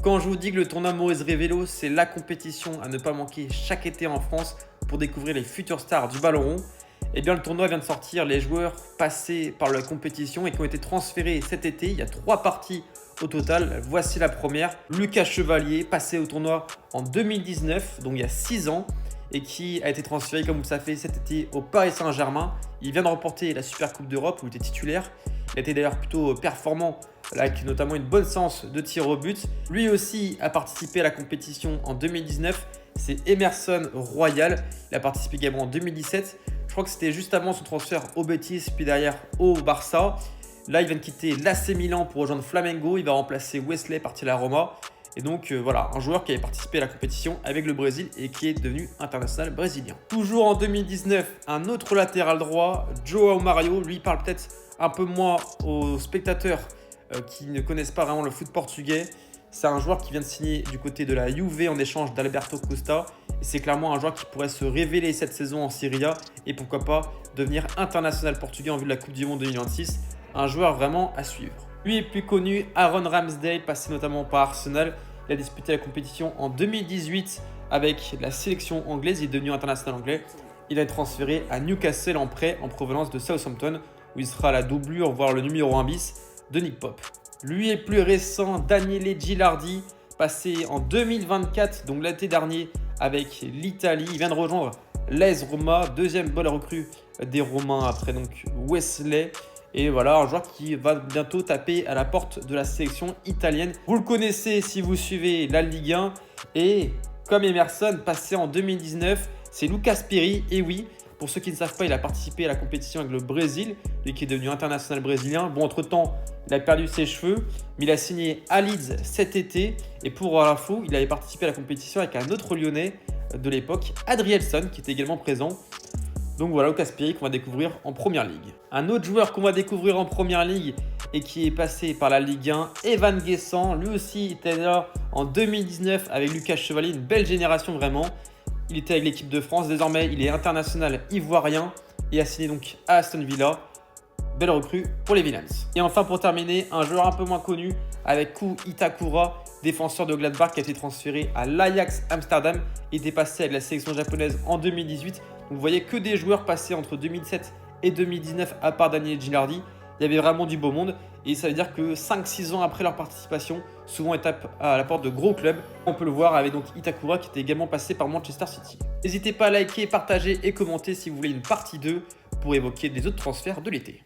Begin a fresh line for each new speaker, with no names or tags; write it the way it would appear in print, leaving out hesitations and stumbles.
Quand je vous dis que le tournoi Maurice Révélo, c'est la compétition à ne pas manquer chaque été en France pour découvrir les futures stars du ballon rond, eh bien le tournoi vient de sortir les joueurs passés par la compétition et qui ont été transférés cet été. Il y a 3 parties au total. Voici la première. Lucas Chevalier, passé au tournoi en 2019, donc il y a 6 ans, et qui a été transféré, comme vous le savez, cet été au Paris Saint-Germain. Il vient de remporter la Super Coupe d'Europe où il était titulaire. Il a été d'ailleurs plutôt performant, avec notamment une bonne séance de tir au but. Lui aussi a participé à la compétition en 2019. C'est Emerson Royal. Il a participé également en 2017. Je crois que c'était juste avant son transfert au Betis, puis derrière au Barça. Là, il vient de quitter l'AC Milan pour rejoindre Flamengo. Il va remplacer Wesley, parti à la Roma. Et donc voilà, un joueur qui avait participé à la compétition avec le Brésil et qui est devenu international brésilien. Toujours en 2019, un autre latéral droit, João Mario. Lui parle peut-être un peu moins aux spectateurs qui ne connaissent pas vraiment le foot portugais. C'est un joueur qui vient de signer du côté de la Juve en échange d'Alberto Costa. Et c'est clairement un joueur qui pourrait se révéler cette saison en Serie A et pourquoi pas devenir international portugais en vue de la Coupe du Monde 2026. Un joueur vraiment à suivre. Lui est plus connu, Aaron Ramsdale, passé notamment par Arsenal. Il a disputé la compétition en 2018 avec la sélection anglaise. Il est devenu international anglais. Il a été transféré à Newcastle en prêt en provenance de Southampton, où il sera la doublure, voire le numéro 1 bis de Nick Pope. Lui est plus récent, Daniele Gilardi, passé en 2024, donc l'été dernier, avec l'Italie. Il vient de rejoindre l'AS Roma, deuxième bonne recrue des Romains après donc Wesley. Et voilà, un joueur qui va bientôt taper à la porte de la sélection italienne. Vous le connaissez si vous suivez la Ligue 1. Et comme Emerson, passé en 2019, c'est Lucas Perry. Et oui, pour ceux qui ne savent pas, il a participé à la compétition avec le Brésil, lui qui est devenu international brésilien. Bon, entre-temps, il a perdu ses cheveux, mais il a signé à Leeds cet été. Et pour l'info, il avait participé à la compétition avec un autre Lyonnais de l'époque, Adrielson, qui était également présent. Donc voilà, Lucas Perry qu'on va découvrir en Première Ligue. Un autre joueur qu'on va découvrir en Première Ligue et qui est passé par la Ligue 1, Evan Guessant. Lui aussi était là en 2019 avec Lucas Chevalier, une belle génération vraiment. Il était avec l'équipe de France, désormais il est international ivoirien et a signé donc à Aston Villa. Belle recrue pour les Villains. Et enfin pour terminer, un joueur un peu moins connu avec Ku Itakura, défenseur de Gladbach qui a été transféré à l'Ajax Amsterdam. Il était passé avec la sélection japonaise en 2018. Donc vous voyez que des joueurs passés entre 2007 et 2019 à part Daniele Gilardi. Il y avait vraiment du beau monde et ça veut dire que 5-6 ans après leur participation, souvent étape à la porte de gros clubs. On peut le voir avec donc Itakura qui était également passé par Manchester City. N'hésitez pas à liker, partager et commenter si vous voulez une partie 2 pour évoquer des autres transferts de l'été.